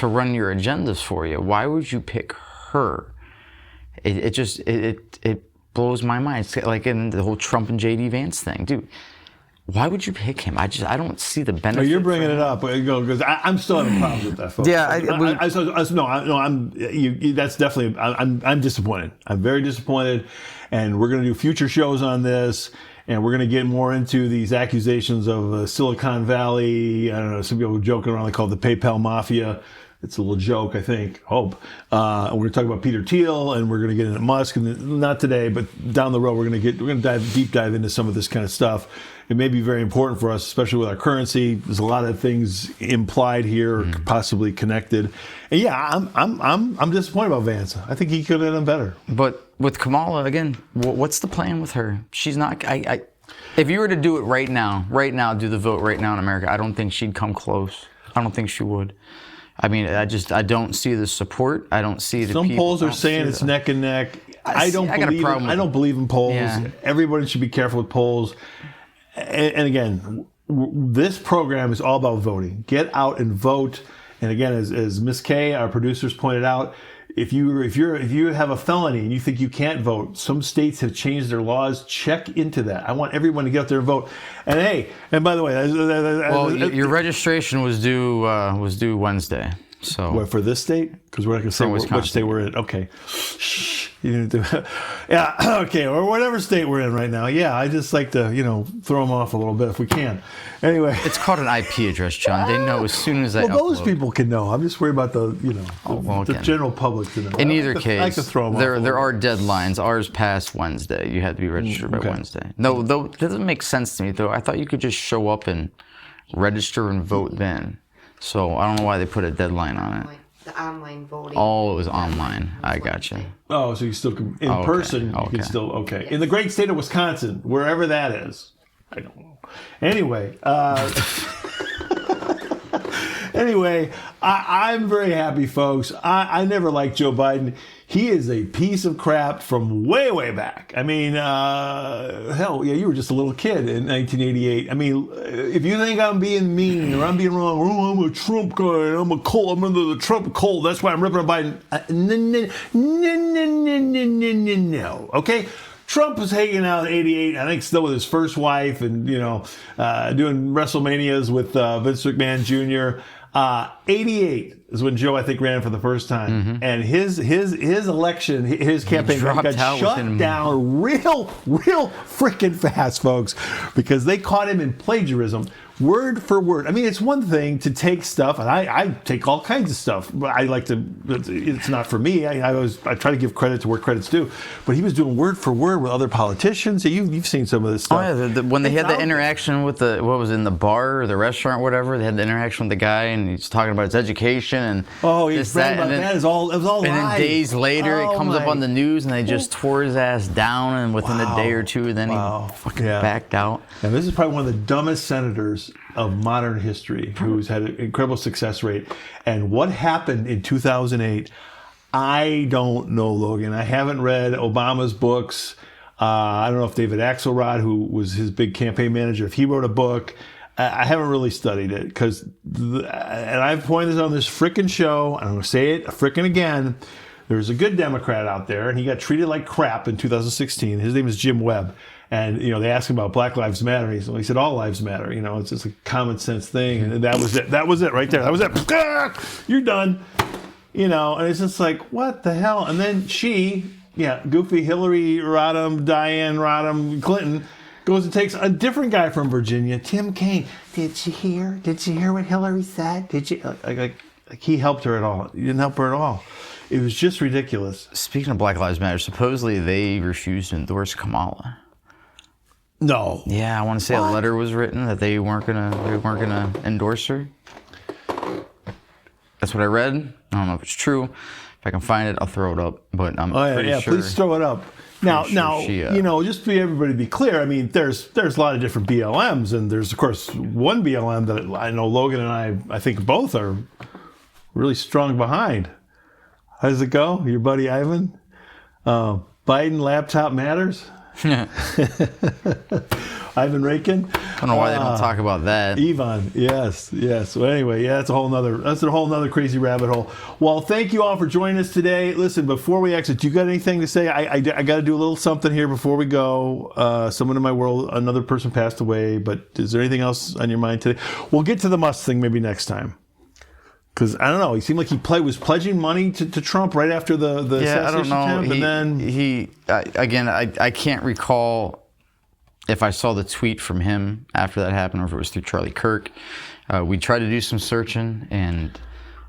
run your agendas for you. Why would you pick her? It blows my mind. It's like in the whole Trump and JD Vance thing, dude. Why would you pick him? I don't see the benefit. No, you're bringing it up because I'm still having problems with that, folks. Yeah, that's definitely. I'm disappointed. I'm very disappointed, and we're going to do future shows on this. And we're going to get more into these accusations of Silicon Valley. I don't know, some people joking around, they call it the PayPal Mafia. It's a little joke, I think, hope. And we're going to talk about Peter Thiel, and we're going to get into Musk, and not today, but down the road, we're going to deep dive into some of this kind of stuff. It may be very important for us, especially with our currency. There's a lot of things implied here, or possibly connected. And yeah, I'm disappointed about Vance. I think he could have done better. But with Kamala, again, what's the plan with her? She's not. If you were to do it right now, do the vote right now in America, I don't think she'd come close. I don't think she would. I mean, I don't see the support. I don't see the Some people. polls are saying it's neck and neck. I don't believe in polls. Yeah. Everybody should be careful with polls. And again, this program is all about voting. Get out and vote. And again, as Miss Kay, our producers, pointed out, if you have a felony and you think you can't vote, some states have changed their laws. Check into that. I want everyone to get out there and vote. And hey, and by the way, your registration was due Wednesday. So what, for this state? Because we're not going to say which state we're in. Okay. Shh. You didn't do it. Yeah. Okay. Or whatever state we're in right now. Yeah. I just like to, throw them off a little bit if we can. Anyway. It's called an IP address, John. They know as soon as I upload. Those people can know. I'm just worried about the general public to know. In either case, I like to throw them there are deadlines. Ours passed Wednesday. You had to be registered by Wednesday. No, though, it doesn't make sense to me, though. I thought you could just show up and register and vote then. So I don't know why they put a deadline on it. Like the online voting. Oh, it was online. I gotcha. Oh, so you still can, in person, you can still, okay. In the great state of Wisconsin, wherever that is. I don't know. Anyway, I'm very happy, folks. I never liked Joe Biden. He is a piece of crap from way, way back. I mean, hell, yeah, you were just a little kid in 1988. I mean, if you think I'm being mean or I'm being wrong, oh, I'm a Trump guy, I'm a cult, I'm under the Trump cult, that's why I'm ripping on Biden. No. Okay? Trump was hanging out in 88, I think still with his first wife and, doing WrestleManias with Vince McMahon Jr. 88 is when Joe, I think, ran for the first time. And his election, his campaign got shut down real freaking fast, folks, because they caught him in plagiarism. Word for word. I mean, it's one thing to take stuff, and I take all kinds of stuff. But I like to. It's not for me. I try to give credit to where credit's due. But he was doing word for word with other politicians. You've seen some of this stuff. Oh yeah, when they had the interaction with what was in the bar or the restaurant, or whatever. They had the interaction with the guy, and he's talking about his education and he's bragging about that. It was all live. And then days later, it comes up on the news, and they just tore his ass down. And within a day or two, then he fucking backed out. And this is probably one of the dumbest senators of modern history, who's had an incredible success rate. And what happened in 2008, I don't know, Logan. I haven't read Obama's books. I don't know if David Axelrod, who was his big campaign manager, if he wrote a book. I haven't really studied it because, and I've pointed this on this frickin' show, and I'm going to say it frickin' again. There's a good Democrat out there, and he got treated like crap in 2016. His name is Jim Webb. And, they asked him about Black Lives Matter. He said, all lives matter. It's just a common sense thing. And that was it. That was it right there. That was it. You're done. And it's just like, what the hell? And then goofy Hillary Rodham, Diane Rodham Clinton, goes and takes a different guy from Virginia, Tim Kaine. Did you hear what Hillary said? Did you? Like he helped her at all. He didn't help her at all. It was just ridiculous. Speaking of Black Lives Matter, supposedly they refused to endorse Kamala. No. Yeah, I want to say a letter was written that they weren't gonna endorse her. That's what I read. I don't know if it's true. If I can find it, I'll throw it up. But I'm pretty sure. Please throw it up. Now, just for everybody to be clear, I mean, there's a lot of different BLMs, and there's of course one BLM that I know Logan and I think both are really strong behind. How does it go, your buddy Ivan? Biden laptop matters. Ivan Rakin. I don't know why they don't talk about that. Ivan, yes. Well, anyway, that's a whole nother crazy rabbit hole. Well, thank you all for joining us today. Listen, before we exit, do you got anything to say? I got to do a little something here before we go. Someone in my world, another person passed away, but is there anything else on your mind today? We'll get to the Musk thing maybe next time. Because, I don't know, he seemed like he was pledging money to Trump right after the assassination attempt. I can't recall if I saw the tweet from him after that happened or if it was through Charlie Kirk. We tried to do some searching, and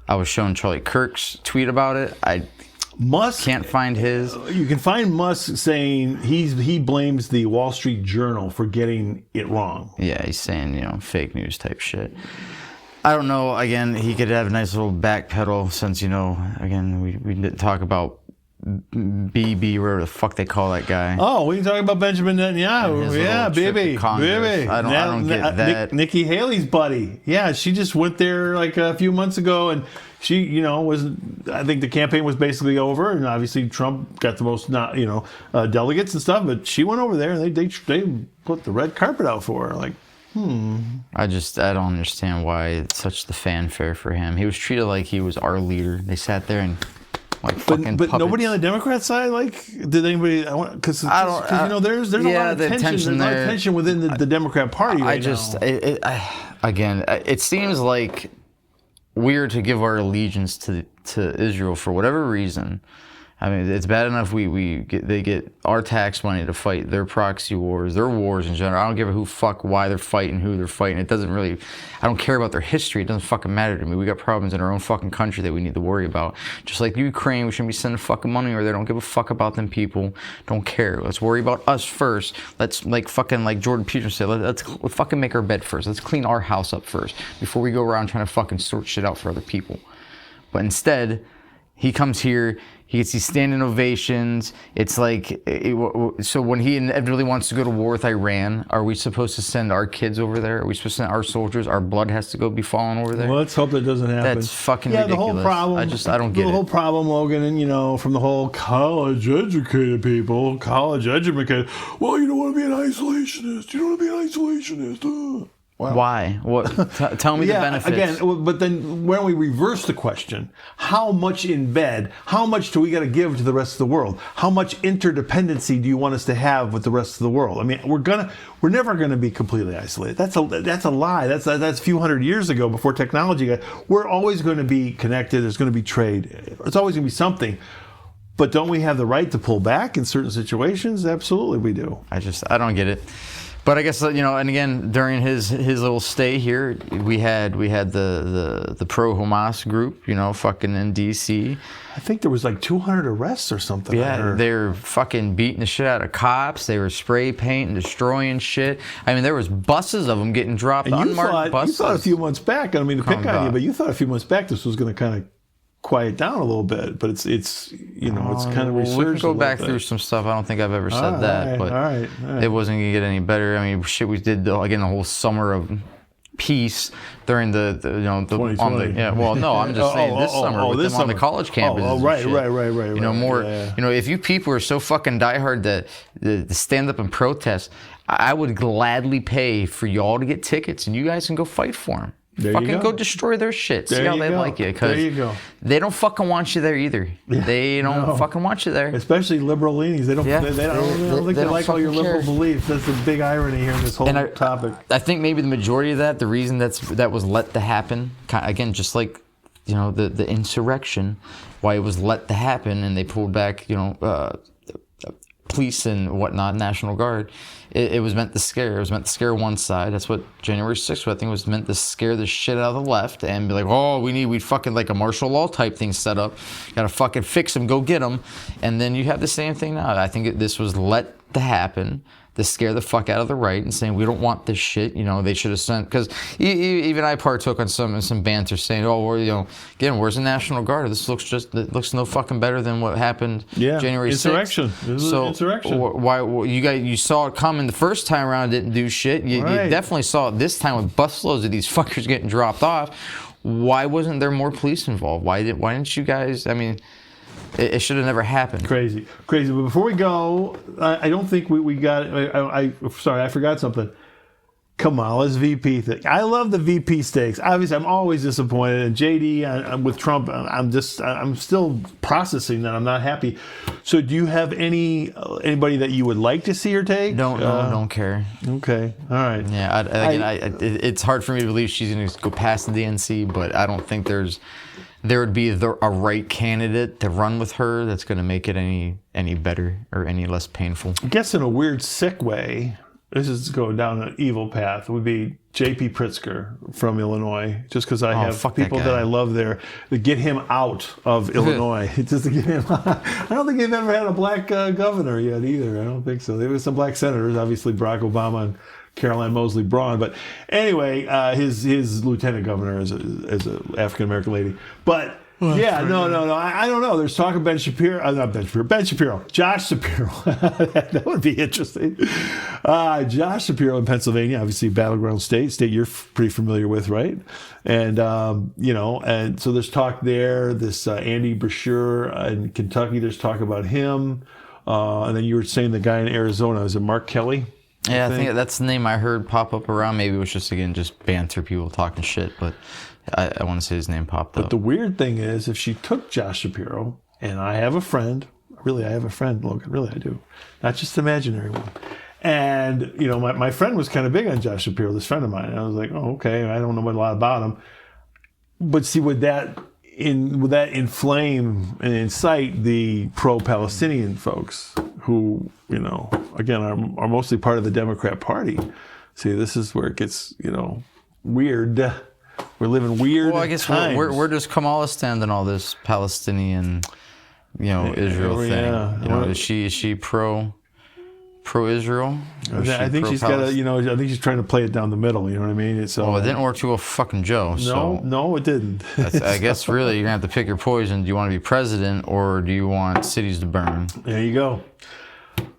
I was shown Charlie Kirk's tweet about it. Musk can't find his. You can find Musk saying he blames the Wall Street Journal for getting it wrong. Yeah, he's saying, fake news type shit. I don't know. Again, he could have a nice little back pedal since, again, we didn't talk about BB, whatever the fuck they call that guy. Oh, we can talk about Benjamin Netanyahu. Yeah, BB. I don't get that. Nikki Haley's buddy. Yeah, she just went there like a few months ago, and she, I think the campaign was basically over, and obviously Trump got the most, delegates and stuff, but she went over there, and they put the red carpet out for her. Like, I don't understand why it's such the fanfare for him. He was treated like he was our leader. They sat there and like fucking But puppets. nobody on the Democrat side, like, did anybody? Because you know, there's a lot of tension. There's a lot of tension within the Democrat Party right now. Again, it seems like we're to give our allegiance to Israel for whatever reason. I mean, it's bad enough they get our tax money to fight their proxy wars, their wars in general. I don't give a why they're fighting, who they're fighting. It doesn't really, I don't care about their history. It doesn't fucking matter to me. We got problems in our own fucking country that we need to worry about. Just like Ukraine, we shouldn't be sending fucking money over there. Don't give a fuck about them people. Don't care. Let's worry about us first. Let's like Jordan Peterson said, let's fucking make our bed first. Let's clean our house up first before we go around trying to fucking sort shit out for other people. But instead, he comes here, he gets these standing ovations. It's like, so when he inevitably wants to go to war with Iran, are we supposed to send our kids over there? Are we supposed to send our soldiers? Our blood has to go be falling over there? Well, let's hope that doesn't happen. That's fucking ridiculous. The whole problem. I don't get it. The whole problem, Logan, and from the whole college-educated people, college-educated. Well, you don't want to be an isolationist. You don't want to be an isolationist. Wow. Why? What? Tell me the benefits. Again, but then when we reverse the question, how much in bed, how much do we got to give to the rest of the world? How much interdependency do you want us to have with the rest of the world? I mean, we're never gonna be completely isolated. That's a lie. That's a few hundred years ago before technology got. We're always going to be connected. There's going to be trade. It's always going to be something. But don't we have the right to pull back in certain situations? Absolutely, we do. I don't get it. But I guess, and again, during his little stay here, we had the pro-Hamas group, fucking in D.C. I think there was like 200 arrests or something. Yeah, they were fucking beating the shit out of cops. They were spray painting, destroying shit. I mean, there was buses of them getting dropped, unmarked buses. You thought a few months back, I don't mean to pick on you, but you thought a few months back this was going to kind of quiet down a little bit, but it's kind of resurged. We can go back through some stuff. I don't think I've ever said that, but it wasn't gonna get any better. I mean, shit, we did again the whole summer of peace during the 2020. I'm just saying this summer with them on the college campuses. Right. More. If you people are so fucking diehard to stand up and protest, I would gladly pay for y'all to get tickets, and you guys can go fight for them. Fucking go destroy their shit. See how they like you. Because they don't fucking want you there either. Yeah. They don't fucking want you there. Especially liberal leanings. They don't think they like all your liberal beliefs. That's the big irony here in this whole topic. I think maybe the majority of that, the reason that was let to happen, again, just like the insurrection, why it was let to happen, and they pulled back, police and whatnot, National Guard. It was meant to scare. It was meant to scare one side. That's what January 6th, I think, was meant to scare the shit out of the left and be like, oh, we fucking like a martial law type thing set up. Gotta fucking fix them, go get them. And then you have the same thing now. I think this was let to happen to scare the fuck out of the right and saying we don't want this shit. They should have sent, because even I partook on some banter saying, again, where's the National Guard? This looks no fucking better than what happened January 6th. Insurrection. Insurrection. Why you saw it coming the first time around, didn't do shit. You definitely saw it this time with busloads of these fuckers getting dropped off. Why wasn't there more police involved? Why didn't you guys? I mean, it should have never happened. Crazy. But before we go, I don't think we got. Sorry, I forgot something. Kamala's VP thing. I love the VP stakes. Obviously, I'm always disappointed. And JD, with Trump, I'm still processing that. I'm not happy. So, do you have anybody that you would like to see her take? Don't care. Okay. All right. Yeah. It's hard for me to believe she's going to go past the DNC, but I don't think there would be a right candidate to run with her that's going to make it any better or any less painful. I guess in a weird, sick way, this is going down an evil path, would be J.P. Pritzker from Illinois, just because I have people that I love there, to get him out of Illinois. Just to get him out. I don't think they've ever had a black governor yet either. I don't think so. There was some black senators, obviously Barack Obama and Caroline Mosley Braun, but anyway, his lieutenant governor is a African American lady. But no. I don't know. There's talk of Ben Shapiro, Josh Shapiro. That would be interesting. Josh Shapiro in Pennsylvania, obviously battleground state you're pretty familiar with, right? And and so there's talk there. This Andy Brashear in Kentucky, there's talk about him. And then you were saying the guy in Arizona, is it Mark Kelly? Yeah, I think that's the name I heard pop up around. Maybe it was just, again, just banter, people talking shit, but I want to say his name popped up. But the weird thing is, if she took Josh Shapiro, and I have a friend, really, I have a friend, Logan, really, I do, not just imaginary one. And, you know, my friend was kind of big on Josh Shapiro, this friend of mine. And I was like, oh, okay, I don't know a lot about him. But see, would that inflame and incite the pro-Palestinian folks who, you know, again, are mostly part of the Democrat Party? See, this is where it gets, you know, weird. We're living weird Well, I guess times. where does Kamala stand in all this Palestinian, you know, Israel thing? Yeah. You know, is she pro-Israel? I think she's got to, you know, I think she's trying to play it down the middle. You know what I mean? It's Well, it didn't work too well for fucking Joe. No, it didn't. I guess really you're gonna have to pick your poison. Do you want to be president or do you want cities to burn? There you go.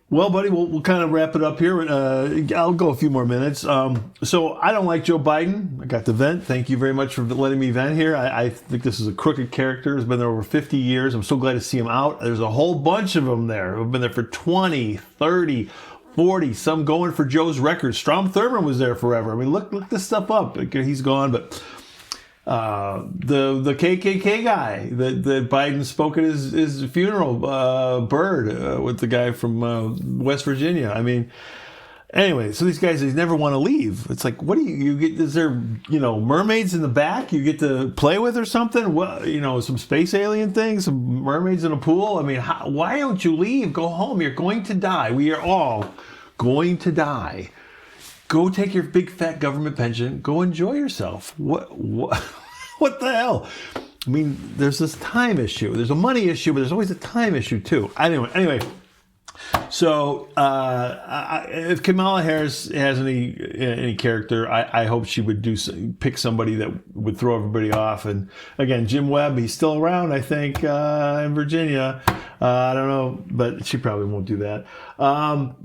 Well, buddy, we'll kind of wrap it up here. I'll go a few more minutes. So I don't like Joe Biden. I got to vent. Thank you very much for letting me vent here. I think this is a crooked character. He's been there over 50 years. I'm so glad to see him out. There's a whole bunch of them there who've been there for 20, 30, 40, some going for Joe's record. Strom Thurmond was there forever. I mean, look this stuff up. He's gone, but the KKK guy that Biden spoke at his funeral, Byrd, with the guy from West Virginia. I mean, anyway, so these guys, they never want to leave. It's like, what do you get? Is there, you know, mermaids in the back you get to play with or something? What, you know, some space alien things, some mermaids in a pool? I mean, why don't you leave? Go home. You're going to die. We are all going to die. Go take your big fat government pension. Go enjoy yourself. What the hell? I mean, there's this time issue. There's a money issue, but there's always a time issue too. Anyway. So if Kamala Harris has any character, I hope she would pick somebody that would throw everybody off. And again, Jim Webb, he's still around, I think, in Virginia. I don't know, but she probably won't do that.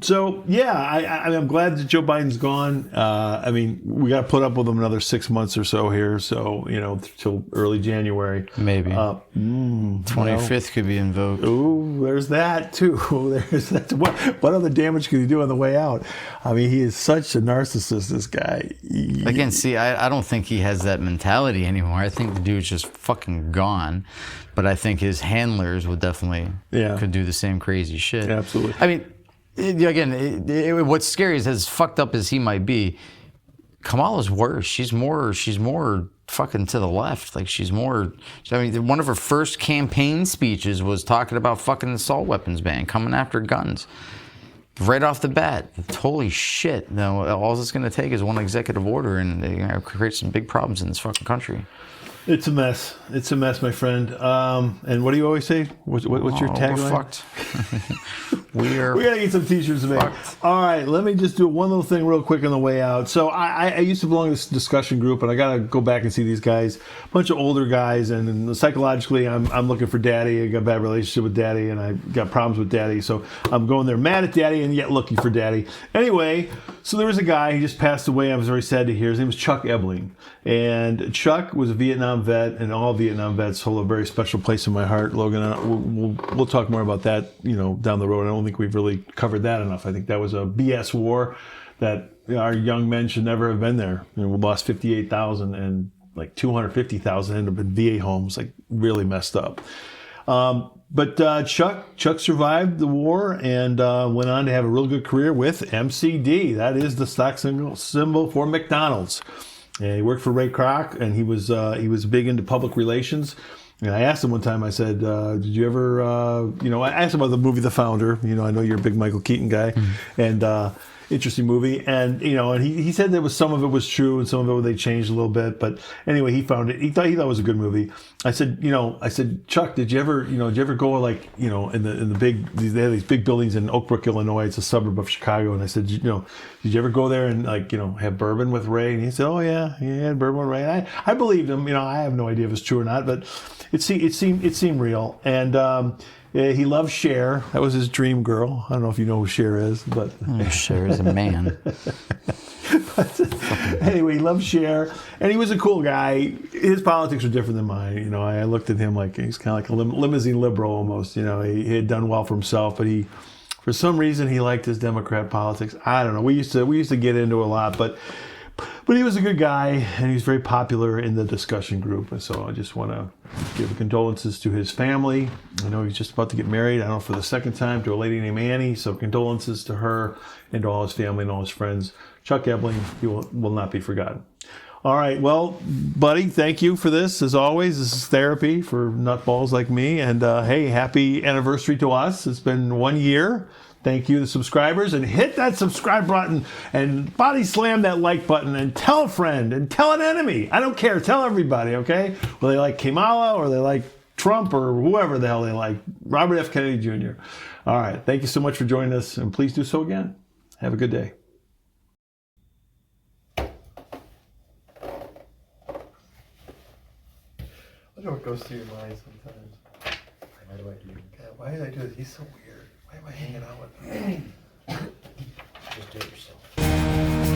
So yeah, I'm glad that Joe Biden's gone. I mean, we got to put up with him another 6 months or so here. So, you know, till early January. Maybe. 25th could be invoked. Ooh, there's that too. There's that. What other damage could he do on the way out? I mean, he is such a narcissist, this guy. Again, see, I don't think he has that mentality anymore. I think the dude's just fucking gone. But I think his handlers would definitely could do the same crazy shit. Absolutely. I mean, again, what's scary is as fucked up as he might be, Kamala's worse. She's more fucking to the left. Like, she's more, I mean, one of her first campaign speeches was talking about fucking assault weapons ban, coming after guns. Right off the bat. Holy shit. No, all it's going to take is one executive order and they're going to create some big problems in this fucking country. It's a mess. It's a mess, my friend. And what do you always say? What's your tagline? We're fucked. We gotta get some t-shirts made. All right, let me just do one little thing real quick on the way out. So I used to belong to this discussion group, and I gotta go back and see these guys. A bunch of older guys, and psychologically, I'm looking for daddy. I got a bad relationship with daddy, and I got problems with daddy. So I'm going there mad at daddy, and yet looking for daddy. Anyway, so there was a guy. He just passed away. I was very sad to hear. His name was Chuck Ebling, and Chuck was a Vietnam vet, and all Vietnam vets hold a very special place in my heart. Logan, we'll talk more about that, you know, down the road. I don't think we've really covered that enough. I think that was a BS war that our young men should never have been there. You know, we lost 58,000 and like 250,000 ended up in VA homes, like really messed up. But Chuck survived the war and went on to have a real good career with MCD. That is the stock symbol for McDonald's. And he worked for Ray Kroc, and he was big into public relations. And I asked him one time, I said, did you ever, I asked him about the movie The Founder. You know, I know you're a big Michael Keaton guy. Mm-hmm. And interesting movie. And, you know, and he said that some of it was true and some of it they changed a little bit. But anyway, he found it. He thought it was a good movie. I said, Chuck, did you ever go like, you know, in the big, they have these big buildings in Oak Brook, Illinois. It's a suburb of Chicago. And I said, did you ever go there and like, you know, have bourbon with Ray? And he said, oh yeah, he had bourbon with Ray. And I believed him. You know, I have no idea if it's true or not, but it seemed real. And, he loved Cher. That was his dream girl. I don't know if you know who Cher is, but Cher is a man. Anyway, he loved Cher, and he was a cool guy. His politics were different than mine. You know, I looked at him like he's kind of like a limousine liberal almost. You know, he had done well for himself, but he For some reason, he liked his Democrat politics. I don't know. We used to get into a lot, but he was a good guy, and he's very popular in the discussion group. And so I just want to give condolences to his family. I know he's just about to get married, I don't know, for the second time, to a lady named Annie. So condolences to her and to all his family and all his friends. Chuck Ebling, he will not be forgotten. All right, well, buddy, thank you for this. As always, this is therapy for nutballs like me. And hey, happy anniversary to us. It's been 1 year. Thank you, the subscribers, and hit that subscribe button and body slam that like button and tell a friend and tell an enemy. I don't care. Tell everybody, okay? Well, they like Kamala or they like Trump or whoever the hell they like. Robert F. Kennedy Jr. All right. Thank you so much for joining us, and please do so again. Have a good day. I know what goes through your mind sometimes. Why do I do this? God, why did I do this? He's so weird. Why am I hanging out with him? Just do it yourself.